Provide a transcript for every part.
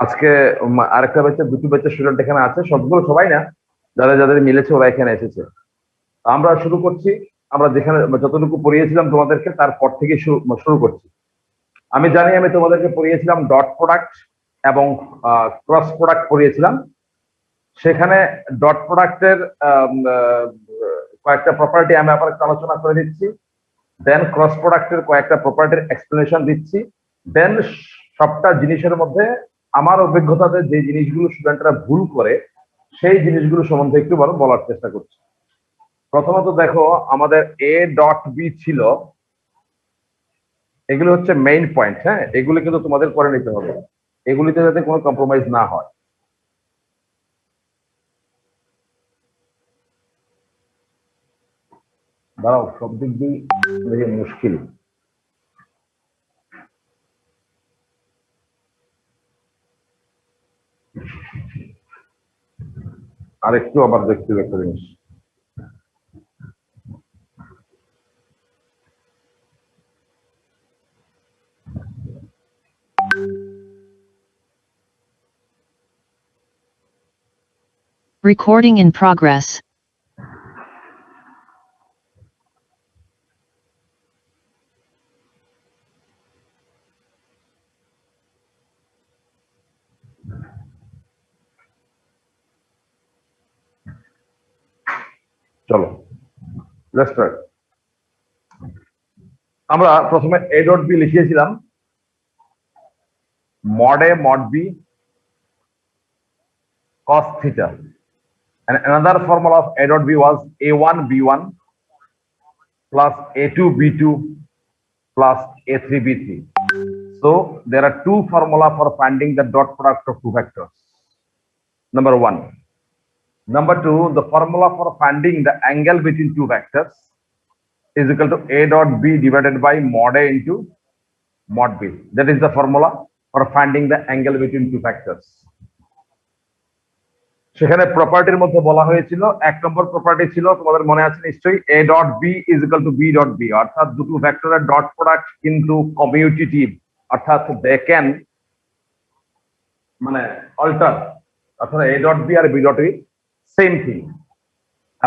আজকে আরেকটা ব্যাচে দুটো ব্যাচের স্টুডেন্ট এখানে আছে, সবগুলো সবাই না, যাদের যাদের মিলেছে ওরা এখানে এসেছে। আমরা শুরু করছি। আমরা যেখানে যতটুকু পড়িয়েছিলাম তোমাদেরকে তারপর থেকে শুরু করছি। আমি জানি আমি তোমাদেরকে পড়িয়েছিলাম ডট প্রোডাক্ট এবং ক্রস প্রোডাক্ট পড়িয়েছিলাম। সেখানে ডট প্রোডাক্টের কয়েকটা প্রপার্টি আমি আবার একটু আলোচনা করে দিচ্ছি। দেন ক্রস প্রোডাক্টের কয়েকটা প্রপার্টির এক্সপ্লেনেশন দিচ্ছি। দেন সবটা জিনিসের মধ্যে আমার অভিজ্ঞতাতে যে জিনিসগুলো স্টুডেন্টরা ভুল করে সেই জিনিসগুলো সম্বন্ধে একটু বলার চেষ্টা করছি। প্রথমত দেখো, আমাদের এ ডট বি ছিল, এগুলো হচ্ছে মেইন পয়েন্ট। হ্যাঁ, এগুলো কিন্তু তোমাদের করে নিতে হবে, এগুলিতে যাতে কোনো কম্প্রোমাইজ না হয়। দাঁড়াও, সব দিক দিয়ে মুশকিল। আর একটু আবার দেখতে একটা জিনিস। Recording in progress. চলো, লেটস স্টার্ট। আমরা প্রথমে এ ডট বি লিখিয়েছিলাম mod a mod b cos theta, and another formula of a dot b was a1 b1 plus a2 b2 plus a3 b3. So there are two formula for finding the dot product of two vectors. Number one. Number two, the formula for finding the angle between two vectors is equal to a dot b divided by mod a into mod b. That is the formula for finding the angle between two vectors. সেখানে প্রপার্টির মধ্যে বলা হয়েছিল, এক নম্বর property ছিল, তোমাদের মনে আছে নিশ্চয়ই, a dot b is equal to b dot b, অর্থাৎ দুটো ভেক্টরের ডট প্রোডাক্ট কিন্তু কমিউটেটিভ, অর্থাৎ দে ক্যান মানে অল্টার, অর্থাৎ a ডট বি আর b dot b same thing,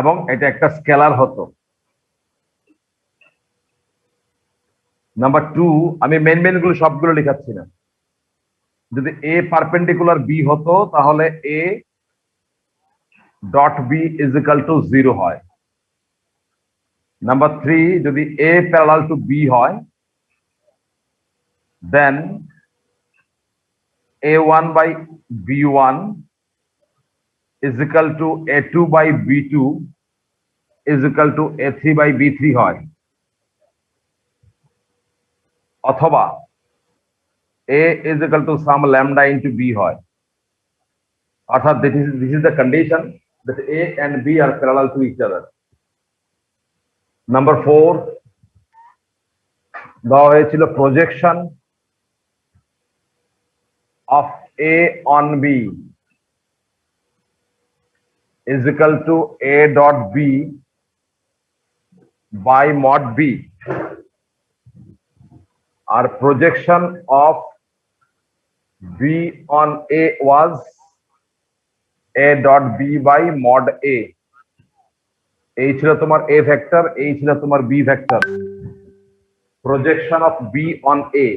এবং এটা একটা স্কেলার হতো। নাম্বার টু, আমি মেন গুলো সবগুলো লেখাচ্ছি না। যদি এ পারপেন্ডিকুলার বি হতো তাহলে a dot b is equal to 0 হয়। নাম্বার থ্রি, যদি এ প্যারালাল টু বি হয়, then a1 by b1 is equal to a2 by b2 is equal to a3 by b3 হয়। অথবা a is equal to some lambda into b হয়। অর্থাৎ this is the condition that a and b are parallel to each other. Number four, দেওয়া হয়েছিল projection of a on b is equal to a dot b by mod b. Our projection of b on a was a dot b by mod a. এই ছিল তোমার a vector, এই ছিল তোমার b vector. Projection of b on a,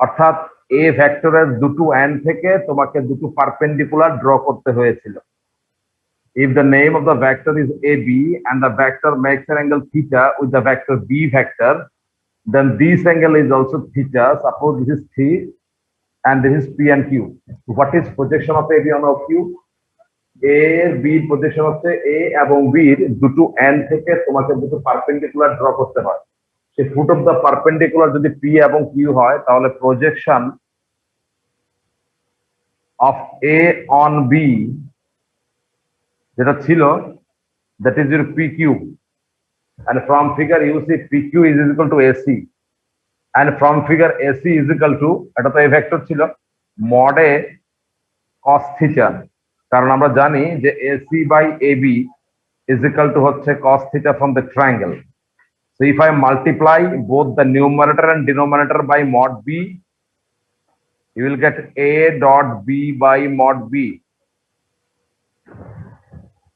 অর্থাৎ a ভেক্টরের দুটো and থেকে তোমাকে দুটো পারপেন্ডিকুলার ড্র করতে হয়েছিল। If the name of the vector is AB and the vector makes an angle theta with the vector B vector, then this angle is also theta. Suppose this is T and this is P and Q. So what is projection of AB on Q? A এর B projection হচ্ছে A এবং B এর দুটো and থেকে তোমাকে দুটো perpendicular draw করতে হয়। সেই ফুট অফ দ্য পারপেন্ডিকুলার যদি P এবং Q হয় তাহলে projection of A on B যেটা ছিল, that is your PQ, and from figure you see PQ is equal to AC, and from figure AC is equal to, এটা তো a vector ছিল, mod A cos theta, কারণ আমরা জানি যে AC by AB is equal to হচ্ছে cos theta from the triangle. So if I multiply both the numerator and denominator by mod B, you will get a dot b by mod b.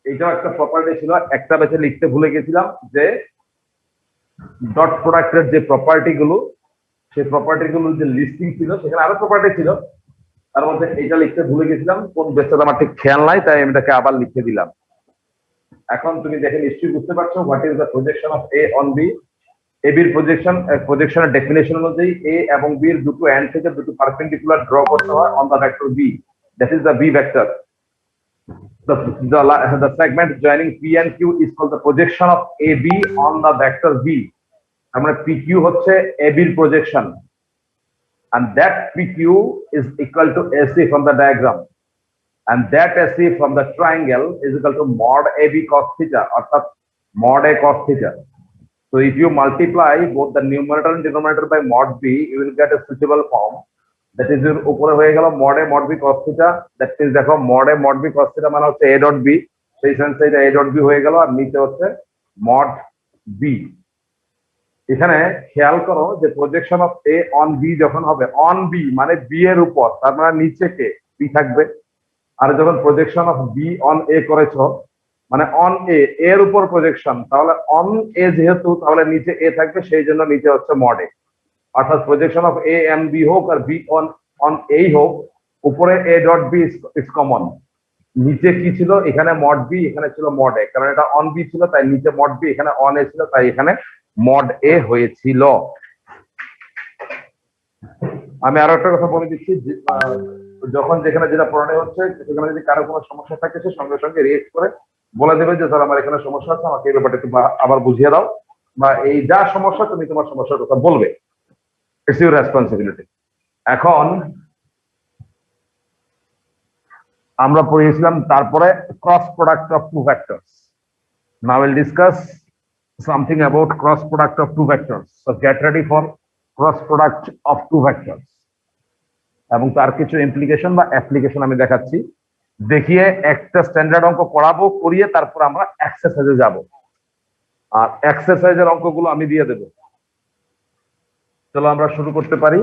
এটাও একটা property ছিল, একটা বেঁচে লিখতে ভুলে গেছিলাম যে ডট প্রোডাক্টের যে প্রপার্টি গুলো, সেই প্রপার্টি গুলো যে লিস্টিং ছিল, সেখানে আরো প্রপার্টি ছিল, তার মধ্যে এটা লিখতে ভুলে গেছিলাম, কোন বেসটা আমার ঠিক খেয়াল নাই, তাই আমি এটাকে আবার লিখে দিলাম। এখন তুমি দেখে নিশ্চয়ই বুঝতে পারছো what is the projection of A on B. A বির প্রজেকশনের ডেফিনেশন অনুযায়ী এ এবং বি এর দুটো এন্ড থেকে দুটো পারপেন্ডিকুলার ড্র করতে হয় on the vector b, that is the b vector. The segment joining P and Q is called the projection of AB on the vector B. আমরা PQ হচ্ছে AB এর projection, and that PQ is equal to AC from the diagram, and that AC from the triangle is equal to mod AB cos theta, অর্থাৎ mod A cos theta. So if you multiply both the numerator and denominator by mod B, you will get a suitable form. That is your উপরে হয়ে গেল mod A mod B cos theta, that is দেখো mod A mod B cos theta মানে হচ্ছে A dot B, সেই সেন্সে এটা A dot B হয়ে গেল, আর নিচে হচ্ছে mod B। এখানে খেয়াল করো যে projection of A on B যখন হবে on B মানে B এর উপর, তার মানে নিচে কে B থাকবে, আর যখন projection of B on A করেছো মানে on A এর উপর প্রজেকশন, তাহলে on A যেহেতু, তাহলে নিচে A থাকবে, সেই জন্য নিচে হচ্ছে mod A। অর্থাৎ projection of a and b হোক আর বি অন এ হোক, উপরে a dot b is common, নিচে কি ছিল এখানে মড বি, এখানে ছিল মড এ, কারণ এটা অন বি ছিল তাই নিচে মড বি, এখানে অন এ ছিল তাই এখানে মড এ হয়েছিল। আমি আরো একটা কথা বলে দিচ্ছি, যখন যেখানে যেটা পড়ানো হচ্ছে সেখানে যদি কারো কোনো সমস্যা থাকে সে সঙ্গে সঙ্গে রিয়েক্ট করে বলে দেবে যে স্যার আমার এখানে সমস্যা আছে, আমাকে এই ব্যাপারটা একটু আবার বুঝিয়ে দাও, বা এই যা সমস্যা তুমি তোমার সমস্যার কথা বলবে, ইটস ইউর রেসপন্সিবিলিটি। এখন আমরা পড়িয়েছিলাম তারপরে cross product of two vectors. Now will discuss something about cross product of two vectors. So get ready for cross product of two vectors, এবং তার কিছু ইমপ্লিকেশন বা অ্যাপ্লিকেশন আমি দেখাচ্ছি, দেখিয়ে একটা স্ট্যান্ডার্ড অঙ্ক করাবো, করিয়ে তারপর আমরা এক্সারসাইজে যাব, আর এক্সারসাইজের অঙ্কগুলো আমি দিয়ে দেবো। চলো আমরা শুরু করতে পারি।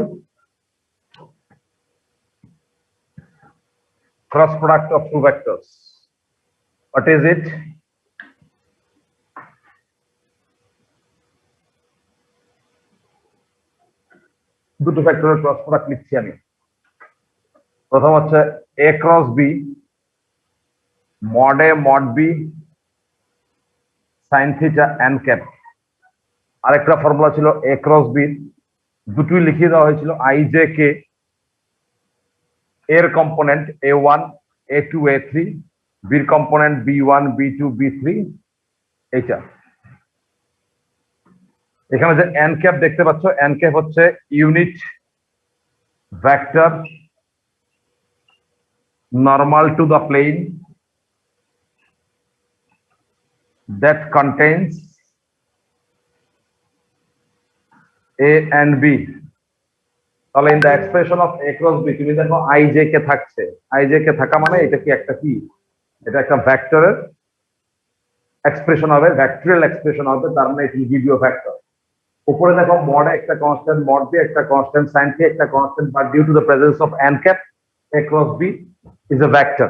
Cross product of two vectors. What is it? দুটো ভেক্টরের ক্রস প্রোডাক্ট লিখছি আমি। প্রথম হচ্ছে a cross b mod a mod b sin theta n cap। আরেকটা ফর্মুলা ছিল a ক্রস b, দুটোই লিখিয়ে দেওয়া হয়েছিল i j k, এর কম্পোনেন্ট a1 a2 a3, বির কম্পোনেন্ট b1 b2 b3, এইটা। এখানে যে n ক্যাপ দেখতে পাচ্ছ, n ক্যাপ হচ্ছে unit vector normal to the plane that contains a and b। তাহলে in the expression of a cross b তুমি দেখো i j কে থাকছে, i j কে থাকা মানে এটা কি একটা কি, এটা একটা ভেক্টরের এক্সপ্রেশন হবে, ভেক্টরিয়াল এক্সপ্রেশন হবে, তার মানে it will give you vector. উপরে দেখো মড একটা কনস্ট্যান্ট, মড বি একটা কনস্ট্যান্ট, সাইন থি একটা constant, but due to the presence of n cap a cross b is a vector.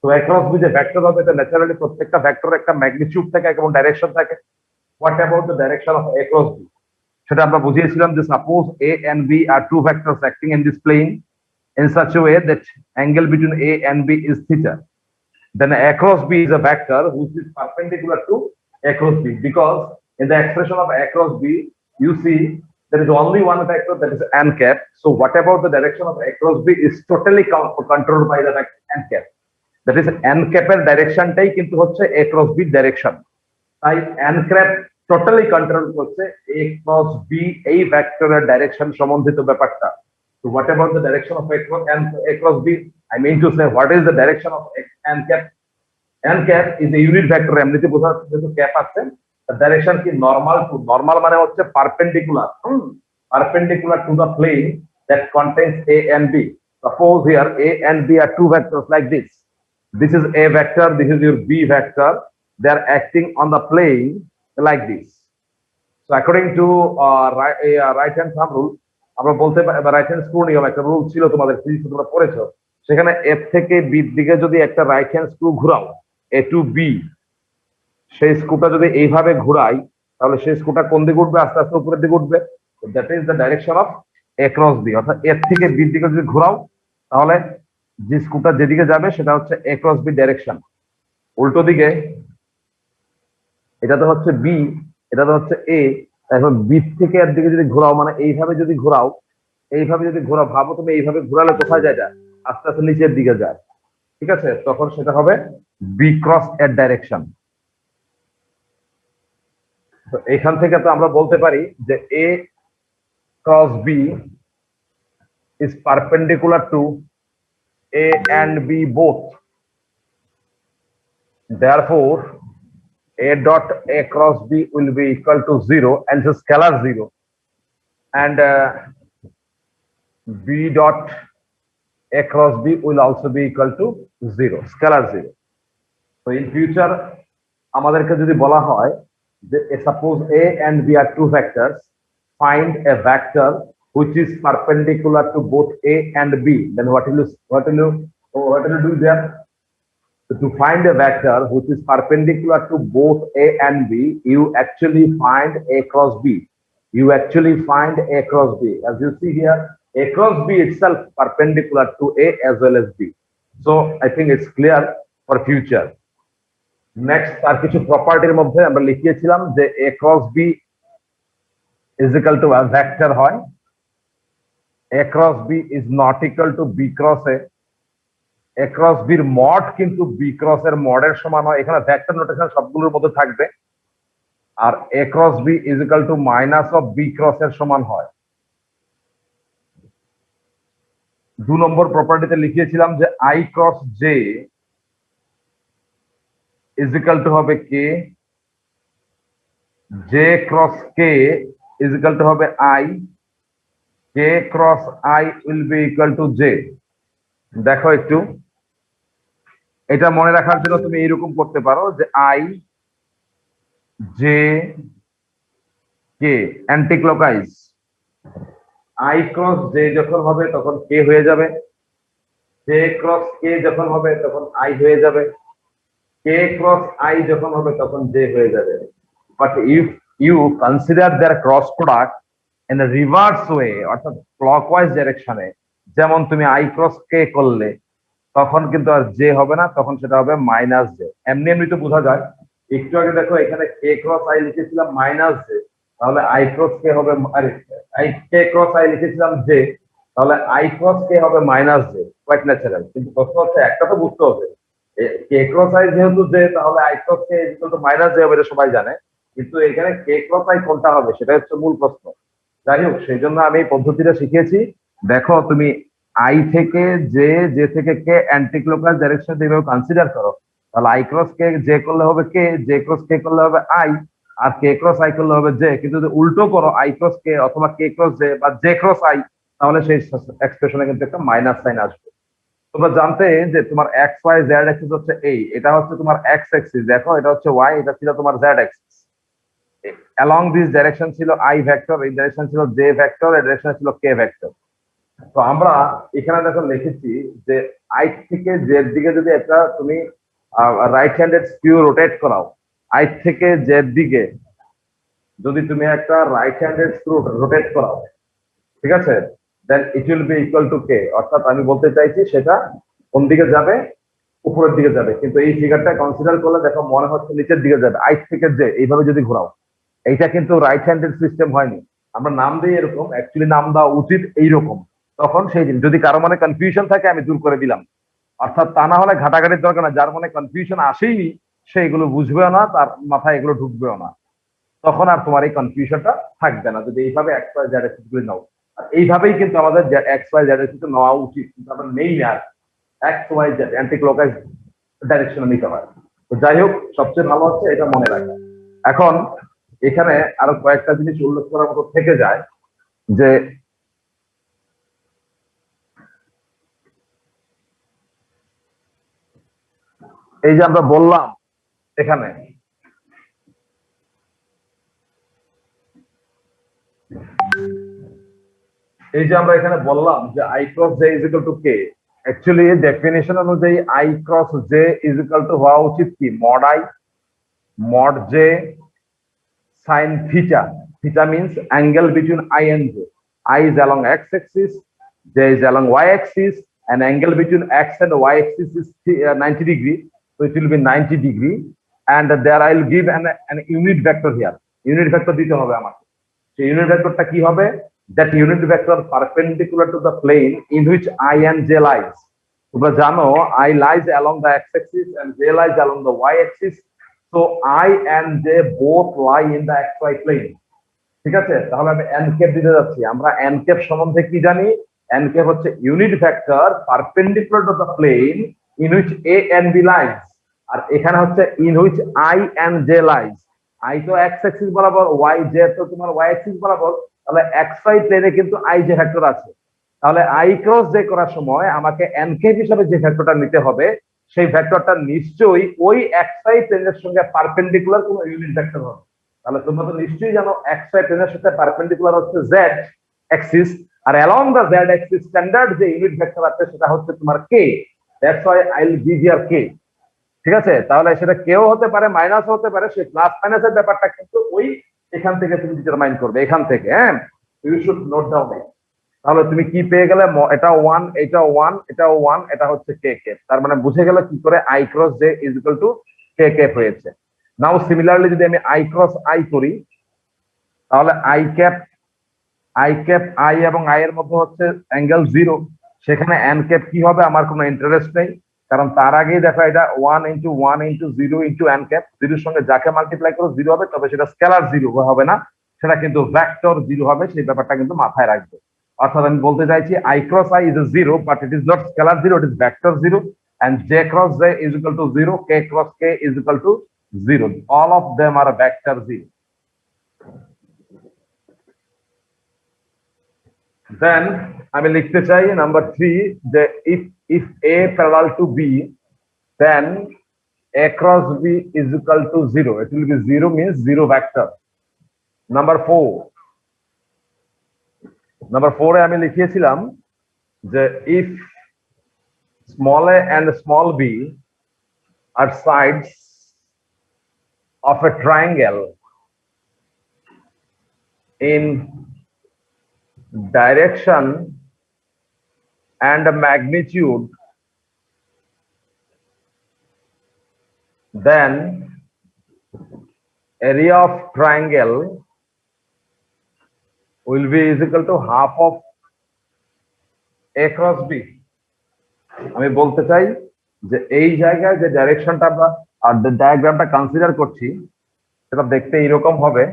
তো a ক্রস b যে ভেক্টর হবে, এটা naturally প্রত্যেকটা ভেক্টরের একটা ম্যাগনিটিউড থাকে এবং ডাইরেকশন থাকে। What about the direction of a cross b? সেটা আমরা বুঝিয়েছিলাম যে suppose a and b are two vectors acting in this plane in such a way that angle between a and b is theta, then a cross b is a vector which is perpendicular to a cross b, because in the expression of a cross b you see there is only one vector, that is n cap. So what about the direction of a cross b is totally controlled by the vector n cap, that is n cap এর ডাইরেকশনটাই কিন্তু হচ্ছে a cross b direction, তাই n cap totally control করছে a cross b এই ভেক্টরের direction সম্বন্ধিত ব্যাপারটা। So what about the direction of a cross b? I mean to say, what is the direction of n cap? n cap is a unit vector, এমনিতে বোঝা যাচ্ছে যে cap আছে, the direction কি নরমাল টু, নরমাল মানে হচ্ছে perpendicular, perpendicular to the plane that contains a and b. Suppose here a and b are two vectors like this. This is a vector, this is your b vector. They are acting on the plane like this. So according to right hand thumb rule, আমরা বলতে পারি, right hand screw নিয়ম একটা rule ছিল তোমাদের ফিজিক্সে তোমরা পড়েছো, সেখানে এফ থেকে বির দিকে যদি একটা রাইট হ্যান্ড স্ক্রু ঘুরাও এ টু বি, সেই স্ক্রুটা যদি এইভাবে ঘুরাই তাহলে সেই স্ক্রুটা কোন দিকে উঠবে, আস্তে আস্তে উপরের দিকে উঠবে। That is the direction of A cross b. অর্থাৎ এর থেকে বির দিকে যদি ঘুরাও তাহলে যে স্ক্রুটা যেদিকে যাবে সেটা হচ্ছে এ ক্রস বি ডাইরেকশন। উল্টো দিকে এটা তো হচ্ছে বি, এটা তো হচ্ছে এ, এখন বি থেকে এর দিকে যদি ঘোরাও মানে এইভাবে যদি ঘোরাও, এইভাবে যদি ঘোরাও, ভাবো তুমি এইভাবে ঘোরালে কোথায় যায়, যায় আস্তে আস্তে নিচের দিকে যায়, ঠিক আছে, তখন সেটা হবে বি ক্রস এর ডাইরেকশন। তো এখান থেকে তো আমরা বলতে পারি যে A cross B is perpendicular to A and B both. Therefore, A dot A cross B will be equal to 0 and it's a scalar 0. And B dot A cross B will also be equal to 0, scalar 0. So in future, আমাদেরকে যদি বলা হয় যে suppose A and B are two vectors, find a vector which is perpendicular to both A and B, then what will you do there? So to find a vector which is perpendicular to both A and B, you actually find A cross B. You actually find A cross B. As you see here, A cross B itself perpendicular to A as well as B. So I think it's clear for future. Next, তার কিছু প্রপার্টির মধ্যে আমরা লিখিয়েছিলাম যে A cross B is equal to a vector হয়, A cross B is not equal to B cross A. A cross B এর mod কিন্তু B cross এর মডের সমান হয়, এখানে ভেক্টর নোটেশন সবগুলোর মধ্যে থাকবে। আর A cross B is equal to minus of B cross এর সমান হয়। 2 নম্বর প্রপার্টিতে লিখিয়েছিলাম যে I cross J is equal to হবে K, J cross K is equal to হবে I, K cross I will be equal to J. দেখো একটু, এটা মনে রাখার জন্য তুমি এইরকম করতে পারো যে I J K anti clockwise, I cross J যখন হবে তখন K হয়ে যাবে, J ক্রস K যখন হবে তখন I হয়ে যাবে, K ক্রস I যখন হবে তখন J হয়ে যাবে। But if you consider there cross product in a reverse way, অর্থাৎ ক্লকওয়াইজ ডাইরেকশনে, যেমন তুমি I ক্রস K করলে তখন কিন্তু আর J হবে না, তখন সেটা হবে মাইনাস J। এমনি এমনি তো বোঝা যায়, একটু আগে দেখো এখানে K ক্রস I লিখেছিলাম মাইনাস J, তাহলে I ক্রস K হবে, আরে K ক্রস I লিখেছিলাম J, তাহলে I ক্রস K হবে মাইনাস J, কোয়াইট ন্যাচারাল। কিন্তু প্রশ্ন হচ্ছে একটা তো বুঝতে হবে, K ক্রস I যেহেতু J তাহলে I cross K equal to minus J হবে, এটা সবাই জানে, কিন্তু এখানে K ক্রস I কোনটা হবে সেটা হচ্ছে মূল প্রশ্ন। যাই হোক, সেই জন্য আমি এই পদ্ধতিটা শিখিয়েছি। দেখো তুমি I থেকে J থেকে K অ্যান্টি ক্লকওয়াইজ ডাইরেকশন এইভাবে কনসিডার করো, তাহলে I ক্রস K J করলে হবে K, J ক্রস K করলে হবে I, আর K ক্রস I করলে হবে J। কিন্তু যদি উল্টো করো I ক্রস K অথবা K ক্রস J বা J ক্রস I, তাহলে সেই এক্সপ্রেশনে কিন্তু একটা মাইনাস সাইন আসবে। তোমরা জানতে যে তোমার এক্স ওয়াই জেড অ্যাক্সিস হচ্ছে এই, এটা হচ্ছে তোমার এক্স অ্যাক্সিস, দেখো এটা হচ্ছে ওয়াই, এটা ছিল তোমার Z Axis. Along this direction ছিল I ভেক্টর, এই ডাইরেকশন ছিল J ভেক্টর, এই ডাইরেকশন ছিল K ভেক্টর। তো আমরা এখানে দেখো লিখেছি যে I থেকে Z দিকে যদি একটা তুমি রাইট হ্যান্ডেড স্ক্রু রোটেট করাও, I থেকে Z দিকে যদি তুমি একটা রাইট হ্যান্ডেড স্ক্রু রোটেট করাও, ঠিক আছে, then it will be equal to K। অর্থাৎ আমি বলতে চাইছি সেটা কোন দিকে যাবে, উপরের দিকে যাবে, কিন্তু এই ফিগারটা কনসিডার করলে দেখো মনে হচ্ছে নিচের দিকে যাবে। I থেকে Z এইভাবে যদি ঘোরাও, এইটা কিন্তু রাইট হ্যান্ডেড সিস্টেম হয়নি, আমরা নাম দিই এরকম, অ্যাকচুয়ালি নাম দেওয়া উচিত এইরকম। তখন সেই দিন যদি কারো মনে কনফিউশন থাকে আমি দূর করে দিলাম, অর্থাৎ তা না হলে ঘাটাঘাটির দরকার না, যার মনে কনফিউশন আসেইনি সে এগুলো বুঝবেও না, তার মাথায় এগুলো ঢুকবেও না, তখন আর তোমার এই কনফিউশনটা থাকবে না যদি এইভাবে এক্স ওয়াই জেড অ্যাক্সিস গুলো নাও। আর এইভাবেই কিন্তু আমাদের এক্স ওয়াই জেড অ্যাক্সিস নেওয়া উচিত, কিন্তু আমরা নেই না, x y z anticlockwise ডাইরেকশনে নিতে হয়। তো যাই হোক, সবচেয়ে ভালো হচ্ছে এটা মনে রাখা। এখন এখানে আরো কয়েকটা জিনিস উল্লেখ করার মতো থেকে যায়, যে এই যে আমরা বললাম এখানে এই যে আমরা এখানে বললাম যে I cross J is equal to K, actually definition অনুযায়ী I cross J is equal to হওয়া উচিত কি mod I mod j sin theta. Theta means angle between I and j. I is along x-axis, j is along y-axis, and angle between x and y-axis is 90 degree. So it will be 90 degree. And there I will give an unit vector here. Unit vector দিতে হবে আমাকে। সেই unit vectorটা কি হবে? That unit vector perpendicular to the plane in which I and j lies. তোমরা জানো I lies along the x-axis and j lies along the y-axis. So I and j both lie in the xy plane. ঠিক আছে, তাহলে আমি n cap দিতে যাচ্ছি। আমরা n cap সম্বন্ধে কি জানি? n ক্যাপ হচ্ছে unit vector perpendicular to the plane in which a and b lies, আর এখানে হচ্ছে in which I and j lies. I তো x অ্যাক্সিস বরাবর, y j তো তোমার y অ্যাক্সিস বরাবর, তাহলে xy প্লেনে কিন্তু I j ভেক্টর আছে। তাহলে I ক্রস j করার সময় আমাকে n ক্যাপ হিসাবে যে ভেক্টরটা নিতে হবে সেই ভেক্টরটা নিশ্চয়ই ওই xy প্লেনের সঙ্গে পারপেন্ডিকুলার কোনো ইউনিট ভেক্টর হবে। তাহলে তোমরা তো নিশ্চয়ই জানো xy প্লেনের সাথে পারপেন্ডিকুলার হচ্ছে z অ্যাক্সিস, আর অ্যালং দা z অ্যাক্সিস স্ট্যান্ডার্ড যে ইউনিট ভেক্টর আছে সেটা হচ্ছে তোমার k। That's why I will give here k। ঠিক আছে, তাহলে সেটা কেও হতে পারে মাইনাস হতে পারে, সেই প্লাস মাইনাসের ব্যাপারটা কিন্তু ওই এখান থেকে তুমি ডিটারমাইন করবে, এখান থেকে। হ্যাঁ, you should note down it. তাহলে তুমি কি পেয়ে গেলে? এটা 1, এটা 1, এটা 1, এটা হচ্ছে কে কে। তার মানে বুঝে গেল কি করে I cross J is equal to K কে হয়েছে। নাও সিমিলারলি যদি আমি আই ক্রস আই করি, তাহলে আই ক্যাপ আই এবং আই এর মধ্যে হচ্ছে অ্যাঙ্গেল 0, সেখানে এন ক্যাপ কি হবে আমার কোনো ইন্টারেস্ট নেই, কারণ তার আগেই দেখো এটা 1 into 1 into 0 into N cap. 0 এর সঙ্গে যাকে মাল্টিপ্লাই করো 0 হবে, তবে সেটা স্কেলার 0 হবে না, সেটা কিন্তু ভেক্টর 0 হবে। সেই ব্যাপারটা কিন্তু মাথায় রাখবে। অর্থাৎ আমি বলতে চাইছি I cross I is 0, but it is not scalar 0, it is vector 0, and j cross j is equal to 0, k cross k is equal to 0. All of them are vector 0. Then আমি লিখতে চাই number 3 যে if a parallel to b, then a cross b is equal to 0. It will be 0 means 0 vector. Number 4 এ আমি লিখিয়েছিলাম যে if small a and small b are sides of a triangle in direction and magnitude, then area of triangle will be is equal to half of a cross b. আমি বলতে চাই যে এই জায়গায় যে ডাইরেকশনটা আমরা আর ডায়াগ্রামটা কনসিডার করছি সেটা দেখতে এরকম হবে।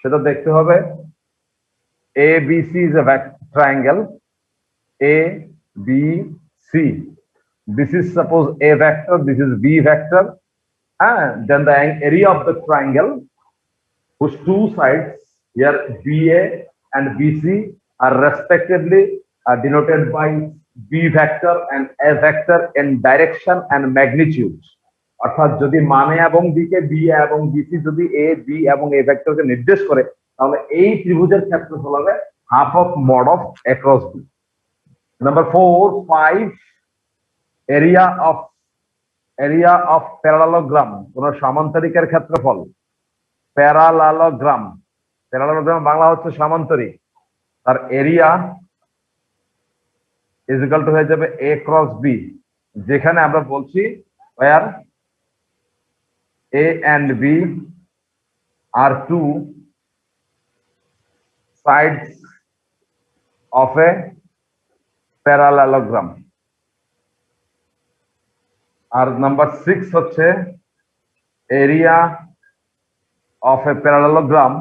সেটা দেখতে হবে ABC is a triangle ABC. This is suppose A vector, this is B vector, and then the area of the triangle whose two sides here BA and BC are respectively denoted by B vector and A vector in direction and magnitude. অর্থাৎ যদি মানে এবং দিকে B এবং BC যদি A B এবং এ ভেক্টরকে নির্দেশ করে, তাহলে এই ত্রিভুজের ক্ষেত্রফল হবে half of mod of A cross B. Number 4, 5 area of parallelogram, কোন সমান্তরিকের ক্ষেত্রফল। প্যারালালোগ্রাম বাংলা হচ্ছে সমান্তরিক, তার এরিয়া ইজ ইকুয়াল টু হয়ে যাবে এ ক্রস বি, যেখানে আমরা বলছি where A and B are two sides of a parallelogram. আর নাম্বার 6 হচ্ছে area of a parallelogram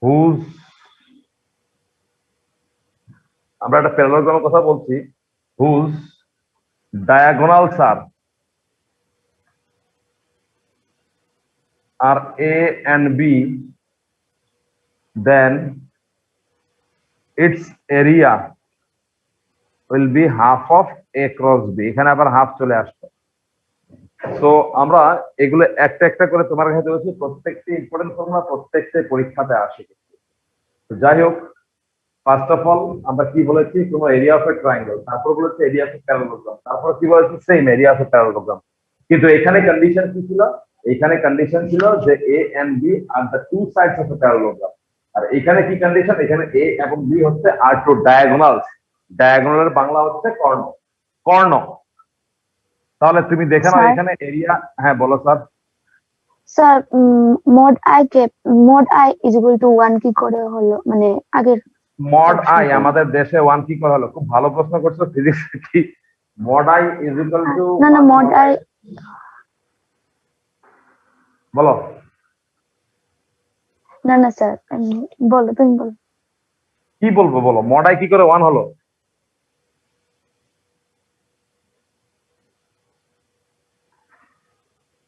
whose, আমরা একটা প্যারালেলোগ্রামের কথা বলছি, whose diagonals are A and B, then its area will be half of A cross B. এখানে আবার half চলে আসবে। তো আমরা এগুলো একটা একটা করে তোমার কাছে বলছি, প্রত্যেকটি ইম্পর্টেন্ট ফর্মুলা প্রত্যেকটা পরীক্ষাতে আসে। তো যাই হোক, ফার্স্ট অফ অল আমরা কি বলেছি, কোনো এরিয়া অফ এ ট্রায়াঙ্গেল, তারপর বলেছি এরিয়া অফ এ প্যারালোগ্রাম, তারপর কি বলেছি, same area of a parallelogram. কিন্তু এখানে কন্ডিশন কি ছিল, এখানে কন্ডিশন ছিল যে A and B are the two sides of a parallelogram. আর এখানে কি কন্ডিশন, এখানে এ এবং বি হচ্ছে আর টু ডায়াগোনালস। ডায়াগোনালের বাংলা হচ্ছে কর্ণ। কর্ণ। তাহলে তুমি দেখে নাও স্যার এখানে এরিয়া। হ্যাঁ বলো sir. Sir mod I is equal to 1 কি করে হলো, মানে আগের মড আই অপশনটা? আমাদের দেশে ওয়ান কি করে হলো, খুব ভালো প্রশ্ন করছো, ফিজিক্স কি mod I is equal two না না, mod I বলো। না না স্যার, বলো, তুমি বলো। কি বলবো বলো, মড আই কি করে ওয়ান হলো?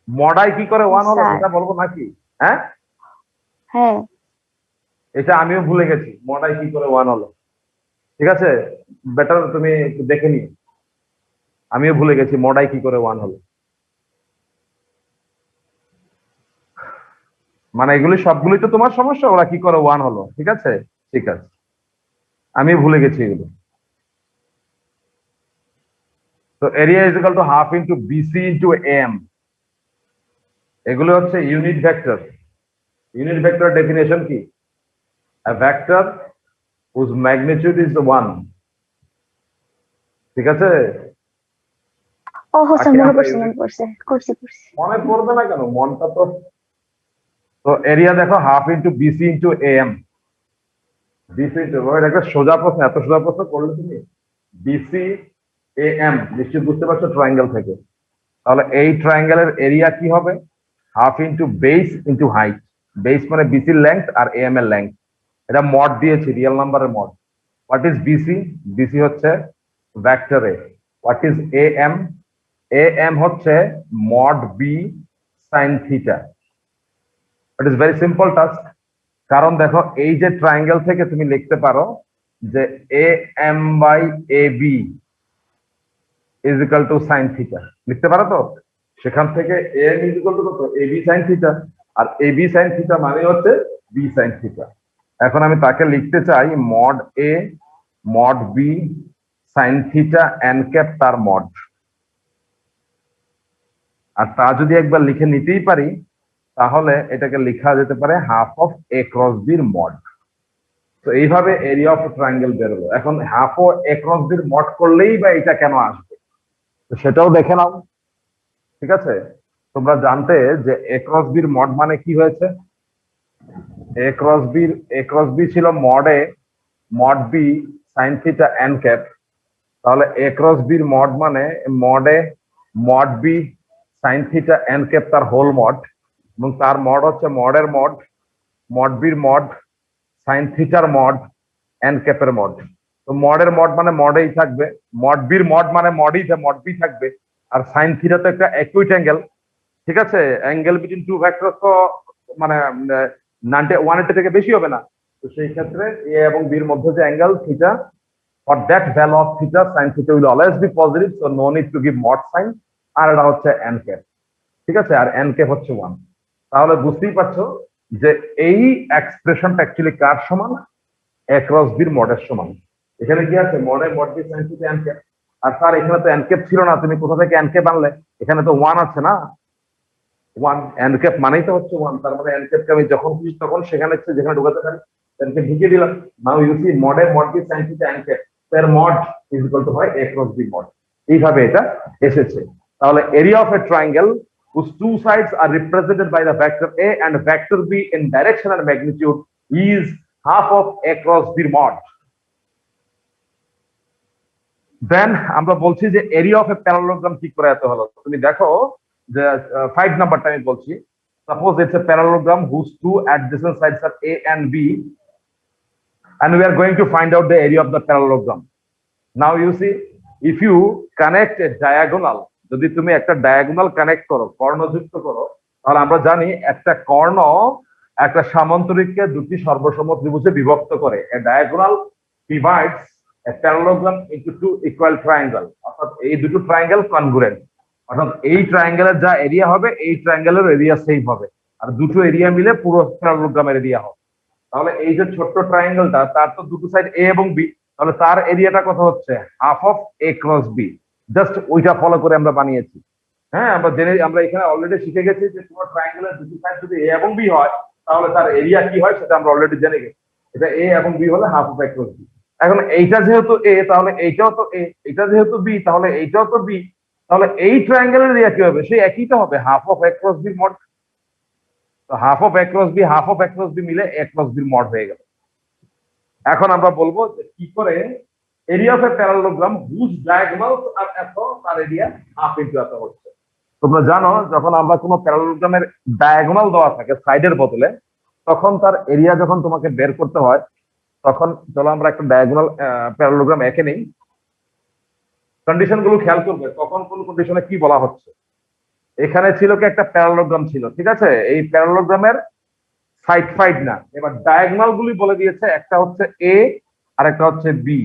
মড আই কি করে ওয়ান হলো স্যার সেটা বলবো নাকি? হ্যাঁ, হ্যাঁ এটা আমিও ভুলে গেছি, মড আই কি করে ওয়ান হলো। ঠিক আছে, বেটার তুমি একটু দেখে নিও। আমিও ভুলে গেছি মড আই কি করে ওয়ান হলো। মানে এগুলি সবগুলি তো তোমার সমস্যা, ওরা কি করে ওয়ান হলো। ঠিক আছে, ঠিক আছে, আমি ভুলে গেছি এগুলো। তো area is equal to half into BC into m. এগুলো হচ্ছে unit vector. Unit vector definition কি? a vector whose magnitude is 1। ঠিক আছে, ও স্যার, তাকে মনে আমরা পড়ছে, ইউনিট, করছি। মনে পড়বে না কেন, মনটা তো। তো এরিয়া দেখো half into BC into m. BC into, একটা সোজা প্রশ্ন, এত সোজা প্রশ্ন করলে তুমি বিসি এ এম নিশ্চয়ই বুঝতে পারছো ট্রায়াঙ্গেল থেকে। তাহলে এই ট্রায়াঙ্গেলের এরিয়া কি হবে? Half into base into height. Base মানে বিসির লেংথ আর এম এর লেংথ। এটা মড দিয়েছি, রিয়েল নাম্বারের mod. What is BC? BC হচ্ছে vector A. What is A M? A M হচ্ছে mod B sine theta. It is very simple task. কারণ দেখো এই যে ট্রায়াঙ্গেল থেকে তুমি লিখতে পারো যে a m by a b is equal to sine theta, লিখতে পারো তো। সেখান থেকে a m is equal to কত, এ বি সাইন থিটা। আর এ বি সাইন থিটা মানে হচ্ছে বি সাইন থিটা। এখন আমি তাকে লিখতে চাই mod a mod B sine theta n cap তার মড। আর তা যদি একবার লিখে নিতেই পারি, তাহলে এটাকে লেখা যেতে পারে হাফ অফ এ ক্রস বির মড। তো এইভাবে এরিয়া অফ ট্রায়াঙ্গেল বেরোলো। এখন হাফ ও এ ক্রস বির মড করলেই বা এটা কেন আসবে, তো সেটাও দেখে নাও। ঠিক আছে, তোমরা জানতে যে এ ক্রস বির মড মানে কি হয়েছে। এ ক্রস বি ছিল mod a mod B sine theta n cap. তাহলে এ ক্রস বির মড মানে mod a mod B sine theta n cap তার হোল মড, এবং তার মড হচ্ছে মডের মড, মড বির মড, সাইন থিটার মড, এন ক্যাপের মড। তো মডের মড মানে মডেই থাকবে, মড বির মড মানে মডই মড বি থাকবে। আর সাইন থিটা তো একটা অ্যাকুইট অ্যাঙ্গেল। ঠিক আছে, অ্যাঙ্গেল বিটুইন টু ভেক্টর তো মানে 180 থেকে বেশি হবে না। তো সেই ক্ষেত্রে এ এবং বির মধ্যে যে angle theta, for that value of theta sin theta will always be positive, so no need to give mod sign। আর এটা হচ্ছে n cap। ঠিক আছে, আর n cap হচ্ছে 1। তাহলে বুঝতেই পারছো যে এই এক্সপ্রেশনটা অ্যাকচুয়ালি কার সমান? a ক্রস বির মডের সমান। এখানে কি আছে, মডে mod B sin theta n cap। আর স্যার এখানে তো n cap ছিল না, তুমি কোথা থেকে n cap আনলে? এখানে তো 1 আছে না, 1 n cap মানেই তো হচ্ছে 1। তার মানে n cap কে আমি যখন খুশি তখন সেখানে যেখানে ঢোকাতে পারি n cap ঢুকিয়ে দিলাম। নাও ইউ সি মডে mod B sin theta n cap এর মড ইজ ইকুয়াল টু হয় a ক্রস b মড। এইভাবে এটা এসেছে। তাহলে area of a triangle whose two sides are represented by the vector a and vector b in direction and magnitude is half of a cross b mod। দেন আমরা বলছি যে area of a parallelogram কি করে এত হলো। তুমি দেখো যে 5 নাম্বারটা আমি বলছি। Suppose it's a parallelogram whose two adjacent sides are a and b, and we are going to find out the area of the parallelogram। Now you see, if you connect a diagonal, যদি তুমি একটা diagonal connect করো, কর্ণযুক্ত করো, তাহলে আমরা জানি একটা কর্ণ একটা সামান্তরিককে দুটি সর্বসম ত্রিভুজে বিভক্ত করে। A diagonal divides a parallelogram into two equal triangle, অর্থাৎ এই দুটো ট্রায়াঙ্গেল কনগ্রুয়েন্ট। অর্থাৎ এই ট্রায়াঙ্গেলের যা এরিয়া হবে এই ট্রায়াঙ্গেলের এরিয়া সেম হবে, আর দুটো এরিয়া মিলে পুরো প্যারালোগ্রামের এরিয়া হবে। তাহলে এই যে ছোট্ট ট্রায়াঙ্গেলটা, তার তো দুটো সাইড এ এবং বি, তাহলে তার এরিয়াটা কত হচ্ছে? Half of A cross b. Just ওইটা ফলো করে আমরা বানিয়েছি। হ্যাঁ, আমরা এখানে অলরেডি শিখে গেছি যে কোনো ট্রায়াঙ্গেলের দুটো সাইড যদি এ এবং বি হয় তাহলে তার এরিয়া কি হয় সেটা আমরা অলরেডি জেনে গেছি। এটা এ এবং বি হলে half of A cross B. এখন এইটা যেহেতু এ তাহলে এইটাও তো এ, এটা যেহেতু বি তাহলে এইটাও তো বি, তাহলে এই ট্রায়াঙ্গেলের এরিয়া কি হবে? সেই একই তো হবে, half of A cross B mod. তো half of A cross B half of A cross B মিলে এ ক্রস বির মড হয়ে গেল। এখন আমরা বলবো যে কি করে area of a parallelogram whose diagonals are এত, তার এরিয়া হাফ ইনটু এত হচ্ছে। তোমরা জানো যখন আমরা কোনো প্যারালোগ্রামের ডায়াগোনাল দেওয়া থাকে সাইডের বদলে, তখন তার এরিয়া যখন তোমাকে বের করতে হয়, তখন চলো আমরা একটা ডায়াগোনাল প্যারালোগ্রাম এঁকে নেই। কন্ডিশন গুলো খেয়াল করবে তখন কোন কন্ডিশনে কি বলা হচ্ছে। এখানে ছিল কি একটা প্যারালোগ্রাম ছিল, ঠিক আছে? এই প্যারালোগ্রামের সাইড ফাইড না, এবার ডায়াগোনাল গুলি বলে দিয়েছে, একটা হচ্ছে এ আর একটা হচ্ছে বি,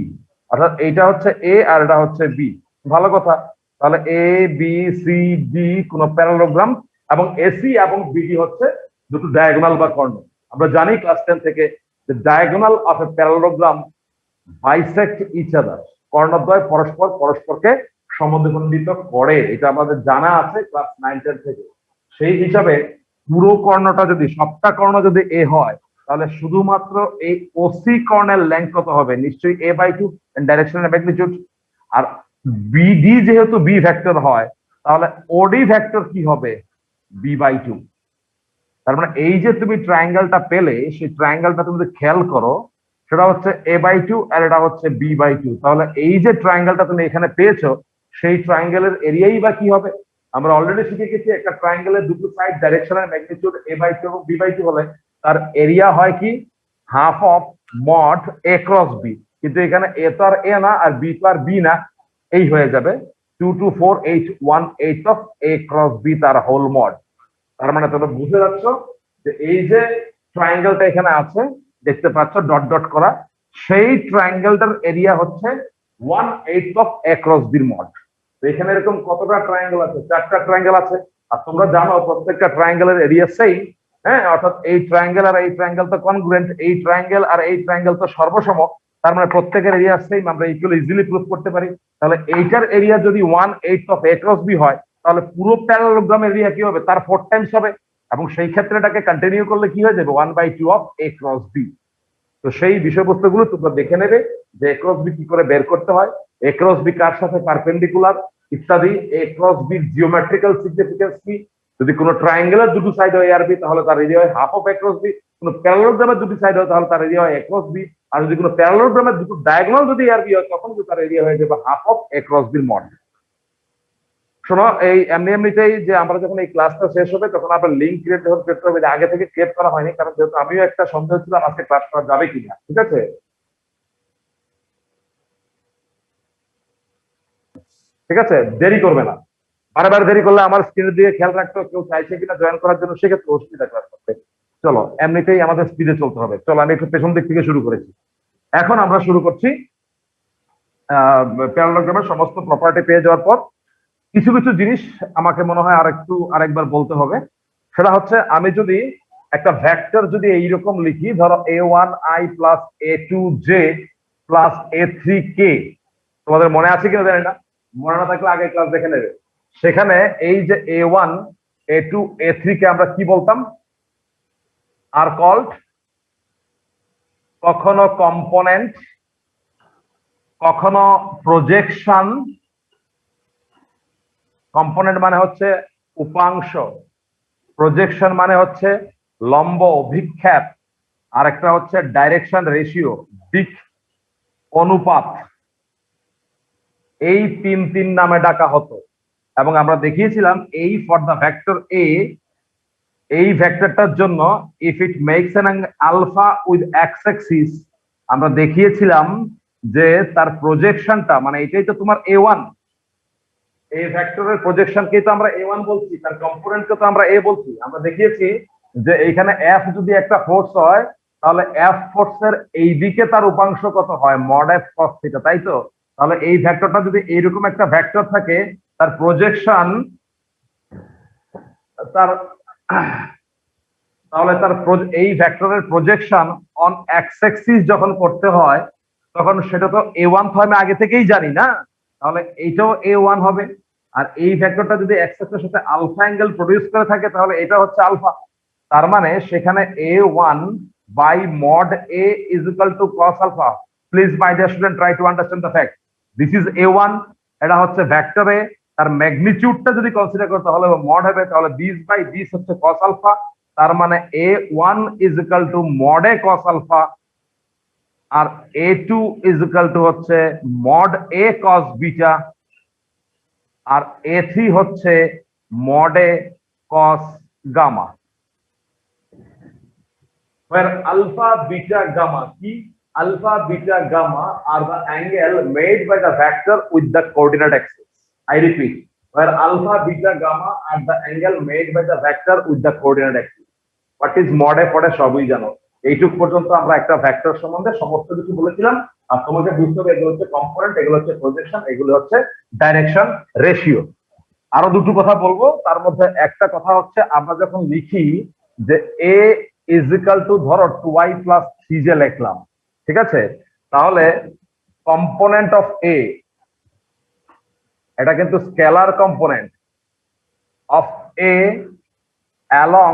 অর্থাৎ এইটা হচ্ছে এ আর এটা হচ্ছে বি। ভালো কথা, তাহলে এ বি সি ডি কোন প্যারালোগ্রাম, এবং এসি এবং বিডি হচ্ছে দুটো ডায়াগোনাল বা কর্ণ। আমরা জানি ক্লাস 10 থেকে যে diagonal of a parallelogram bisect each other, কর্ণদ্বয় পরস্পরকে সমদ্বিখণ্ডিত করে, এটা আমাদের জানা আছে ক্লাস 9-10 থেকে। সেই হিসাবে পুরো কর্ণটা যদি, সবটা কর্ণ যদি এ হয়, তাহলে শুধুমাত্র এই ওসি কর্ণের লেংথ কত হবে? নিশ্চয়ই a/2 ডাইরেকশন এন্ড ম্যাগনিটিউড। আর বিডি যেহেতু বি ভেক্টর হয়, তাহলে ওডি ভেক্টর কি হবে? b/2। তার মানে এই যে তুমি ট্রায়াঙ্গেলটা পেলে, সেই ট্রায়াঙ্গেলটা তুমি যদি খেয়াল করো, সেটা হচ্ছে a/2 আর এটা হচ্ছে b/2। তাহলে এই যে ট্রায়াঙ্গেলটা তুমি এখানে পেয়েছো, সেই ট্রায়াঙ্গেলের এরিয়াই বা কি হবে? আমরা অলরেডি শিখে গেছি একটা ট্রায়াঙ্গেলের দুটো সাইড ডাইরেকশনের ম্যাগনিটিউড a/2 এবং b/2 হলে তার এরিয়া হয় কি? Half of mod a cross b। কিন্তু এখানে a তো আর a না, আর b তো আর b না, এই হয়ে যাবে 2 2 4 8 1/8 অফ a ক্রস b তার হোল মড। তার মানে তোমরা বুঝতে যাচ্ছ যে এই যে ট্রায়াঙ্গেলটা এখানে আছে, দেখতে পাচ্ছ ডট ডট করা, সেই ট্রায়াঙ্গেলটার এরিয়া হচ্ছে 1/8 অফ এ ক্রস বির মড। তো এখানে এরকম কতটা ট্রায়াঙ্গেল আছে? 4টা ট্রায়াঙ্গেল আছে। আর তোমরা জানো প্রত্যেকটা ট্রায়াঙ্গেলের এরিয়া সেম। হ্যাঁ, অর্থাৎ এই ট্রায়াঙ্গেল আর এই ট্রায়াঙ্গেল তো কনগ্রুয়েন্ট, এই ট্রায়াঙ্গেল আর এই ট্রায়াঙ্গেল তো সর্বসম। তার মানে প্রত্যেকের এরিয়া সেম, আমরা ইকুয়াল ইজিলি প্রুভ করতে পারি। তাহলে এইটার এরিয়া যদি 1/8 অফ এ ক্রস বি হয়, তাহলে পুরো প্যারালোগ্রাম এরিয়া কি হবে? তার 4 টাইমস হবে। এবং সেই ক্ষেত্রে এটাকে কন্টিনিউ করলে কি হয়ে যাবে? 1/2 অফ এ ক্রস বি। তো সেই বিষয়বস্তুগুলো তোমরা দেখে নেবে যে এ ক্রস বি কি করে বের করতে হয়, এ ক্রস বি কার সাথে পারপেন্ডিকুলার ইত্যাদি, এ ক্রস বির জিওমেট্রিক্যাল সিগনিফিকেন্স কি। যদি কোনো ট্রায়াঙ্গেলের দুটো সাইড হয় আর বি, তাহলে তার এরিয়া হয় half of A cross B. কোনো প্যারালোগ্রামের দুটো সাইড হয় তাহলে তার এরিয়া হয় এ ক্রস বি। আর যদি কোনো প্যারালোগ্রামের দুটো ডায়াগোনাল যদি আর বি হয়, তখন তার এরিয়া হয়ে যাবে হাফ অফ এ ক্রস বির মড। শোনো, এই এমনিতেই যে আমরা যখন এই ক্লাসটা শেষ হবে তখন আবার লিঙ্ক ক্রিয়েট যখন করতে হবে, আগে থেকে ক্রিয়েট করা হয়নি, কারণ যেহেতু আমিও একটা সন্দেহ ছিলাম আজকে ক্লাস করা যাবে কিনা। ঠিক আছে, ঠিক আছে, দেরি করবে না। বারবার দেরি করলে আমার স্ক্রিনের দিকে খেয়াল রাখতে হবে, কেউ চাইছে কিনা জয়েন করার জন্য, সেক্ষেত্রে অসুবিধা ক্লাস করতে। চলো, এমনিতেই আমাদের স্পিডে চলতে হবে। চলো, আমি একটু পেছন দিক থেকে শুরু করেছি। এখন আমরা শুরু করছি প্যারালোগ্রামের সমস্ত প্রপার্টি পেয়ে যাওয়ার পর কিছু কিছু জিনিস আমাকে মনে হয় আরেকবার বলতে হবে। সেটা হচ্ছে, আমি যদি একটা ভেক্টর যদি এইরকম লিখি, ধরো a1i plus a2j plus a3k, তোমাদের মনে আছে কিনা জানি না, মনে না থাকলে আগে ক্লাস দেখে নেবে। সেখানে এই যে a1 a2 a3 কে আমরা কি বলতাম? আর কল্ড কখনো কম্পোনেন্ট, কখনো প্রজেকশন। কম্পোনেন্ট মানে হচ্ছে উপাংশ, প্রজেকশন মানে হচ্ছে লম্ব অভিক্ষেপ, আর একটা হচ্ছে ডাইরেকশন রেশিও, দিক অনুপাত। এই তিন নামে ডাকা হতো। এবং আমরা দেখিয়েছিলাম এই ফর দ্য ভেক্টর এ, এই ভেক্টরটার জন্য if it makes an alpha with X axis, আমরা দেখিয়েছিলাম যে তার প্রজেকশনটা, মানে এটাই তো তোমার a1, এই ভেক্টরের প্রজেকশনকেই তো আমরা a1 বলছি, তার কম্পোনেন্টকে তো আমরা a বলছি। আমরা দেখিয়েছি যে এইখানে f যদি একটা ফোর্স হয়, তাহলে f ফোর্সের এই দিকে তার উপাংশ কত হয়? মড f cos থিটা, তাই তো? তাহলে এই ভেক্টরটা যদি এইরকম একটা ভেক্টর থাকে, তার প্রজেকশন তার তাহলে তার এই ভেক্টরের প্রজেকশন অন এক্স অ্যাক্সিস যখন করতে হয় তখন সেটা তো a1 তো আমি আগে থেকেই জানি না, তাহলে এইটাও a1 হবে। আর এই ভেক্টরটা যদি এক্স অ্যাক্সিসের সাথে আলফা অ্যাঙ্গেল প্রডিউস করে থাকে তাহলে এটা হচ্ছে আলফা। তার মানে সেখানে a1 by mod a is equal to cos alpha. Please my dear student try to understand the fact. This is a1, এটা হচ্ছে ভেক্টর a, তার ম্যাগনিটিউডটা যদি কনসিডার করতে হলে মড হবে, তাহলে দিস বাই দিস হচ্ছে cos আলফা। তার মানে a1 is equal to mod a cos alpha, আর a2 ইজ ইকুয়াল টু হচ্ছে মড a cos বিটা, আর a3 হচ্ছে mod a cos gamma. where alpha beta gamma কি alpha beta gamma are the angle made by the vector with the coordinate axis. I repeat, where alpha beta gamma are the angle made by the vector with the coordinate axis. What is mod a পড়ে সবই জানো। এইটুক পর্যন্ত আমরা একটা vector সম্বন্ধে সমস্ত কিছু বলেছিলাম, আর তোমাকে বুঝতে হবে এগুলো হচ্ছে কম্পোনেন্ট, এগুলো হচ্ছে প্রজেকশন, এগুলো হচ্ছে ডাইরেকশন রেশিও। আরো দুটো কথা বলবো, তার মধ্যে একটা কথা হচ্ছে আমরা যখন লিখি যে a ইজ ইকুয়াল টু ধরো 2i প্লাস 3j লিখলাম, ঠিক আছে, তাহলে কম্পোনেন্ট অফ a এটা কিন্তু scalar component of a along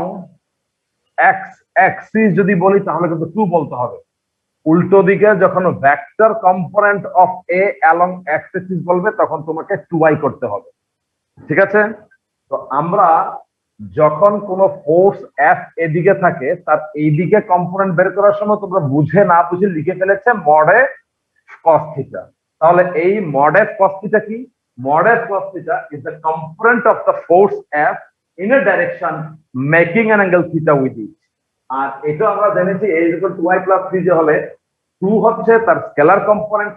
X Axis যদি বলি তাহলে কিন্তু 2 বলতে হবে। উল্টো দিকে যখন vector component of a along X Axis বলবে তখন তোমাকে 2i করতে হবে, ঠিক আছে। তো আমরা যখন কোন ফোর্স এফ এদিকে থাকে তার এইদিকে কম্পোনেন্ট বের করার সময় তোমরা বুঝে না বুঝে লিখে ফেলেছে মড এ cos থিটা। তাহলে এই মড এ cos থিটা কি? Mod A cos theta is the component of the force F in a direction making an angle theta with it. আর এটা আমরা জেনেছি a equal to 2i plus 3j হলে 2 হচ্ছে তার scalar component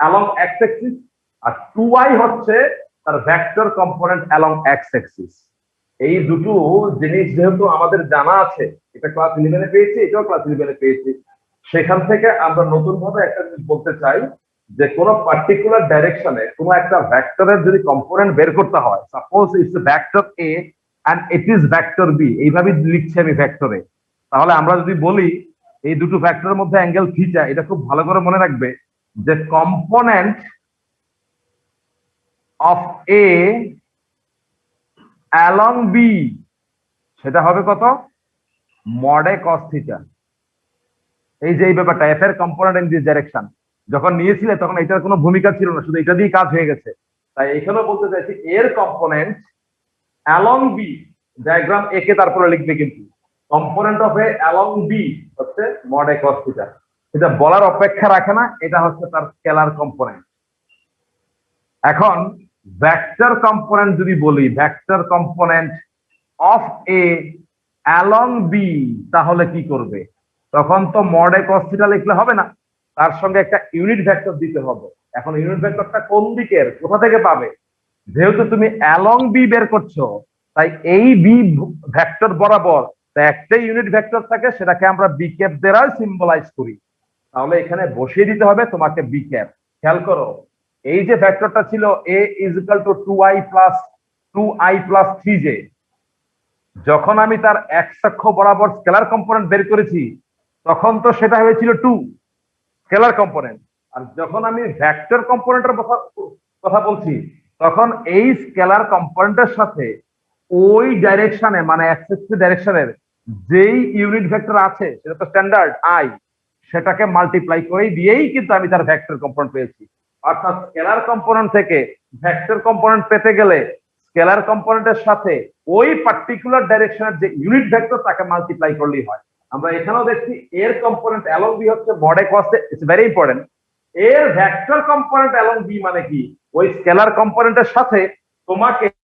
along X axis, আর 2i হচ্ছে তার vector component along X axis. এই দুটো জিনিস যেহেতু আমাদের জানা আছে, এটা ক্লাস 11 এ পেয়েছি, এটাও ক্লাস 11 এ পেয়েছি, সেখান থেকে আমরা নতুন ভাবে একটা জিনিস বলতে চাই যে কোন পার্টিকুলার ডাইরেকশনে কোন একটা ভেক্টরের যদি কম্পোনেন্ট বের করতে হয়, suppose it's vector a and it is vector b, এইভাবে লিখছি আমি ভেক্টরে, তাহলে আমরা যদি বলি এই দুটো ভেক্টরের মধ্যে অ্যাঙ্গেল থিটা, এটা খুব ভালো করে মনে রাখবে যে component of a along b সেটা হবে কত? Mod A cos theta. এই যে এই ব্যাপারটা এফ এর কম্পোনেন্ট ইন দিস ডাইরেকশন যখন নিয়েছিলে তখন এটার কোনো ভূমিকা ছিল না, শুধু এটা দিয়ে কাজ হয়ে গেছে। তাই এখানেও বলতে চাইছি এর কম্পোনেন্ট along b, ডায়াগ্রাম এ কে তারপরে লিখবে, কিন্তু component of A along b হচ্ছে মড এ cos থিটা। এটা বলার অপেক্ষা রাখে না, এটা হচ্ছে তার স্কেলার কম্পোনেন্ট। এখন ভেক্টর কম্পোনেন্ট যদি বলি, vector component of A along B, তাহলে কি করবে? তখন তো মড এ cos থিটা লিখলে হবে না, তার সঙ্গে একটা ইউনিট ভেক্টর দিতে হবে। এখন ইউনিট ভেক্টরটা কোন দিকের, কোথা থেকে পাবে? যেহেতু তুমি অ্যালং বি বের করছো, তাই এই বি ভেক্টর বরাবর একটা ইউনিট ভেক্টর থাকে, সেটাকে আমরা বি ক্যাপ দ্বারা সিম্বলাইজ করি। তাহলে এখানে বসিয়ে দিতে হবে তোমাকে বি ক্যাপ। খেয়াল করো, এই যে ভেক্টরটা ছিল a is equal two 2i plus 3j, যখন আমি তার এক্স অক্ষ বরাবর স্কেলার কম্পোনেন্ট বের করেছি তখন তো সেটা হয়েছিল 2 স্কেলার কম্পোনেন্ট। আর যখন আমি ভেক্টর কম্পোনেন্টের কথা বলছি তখন এই স্কেলার কম্পোনেন্টের সাথে ওই ডাইরেকশনে মানে এক্স অ্যাক্সিস ডাইরেকশনের যেই ইউনিট ভেক্টর আছে সেটা তো স্ট্যান্ডার্ড i, সেটাকে মাল্টিপ্লাই করে দিয়েই কিন্তু আমি তার ভেক্টর কম্পোনেন্ট পেয়েছি। অর্থাৎ স্কেলার কম্পোনেন্ট থেকে ভেক্টর কম্পোনেন্ট পেতে গেলে স্কেলার কম্পোনেন্টের সাথে ওই পার্টিকুলার ডাইরেকশনের যে ইউনিট ভেক্টর তাকে মাল্টিপ্লাই করলেই হয়। আমরা এখানেও দেখছি এর কম্পোনেন্ট অ্যালং বি হচ্ছে mod A cos, it's very important. এর ভেক্টর কম্পোনেন্ট অ্যালং বি মানে কি? ওই স্কেলার কম্পোনেন্টের সাথে তোমাকে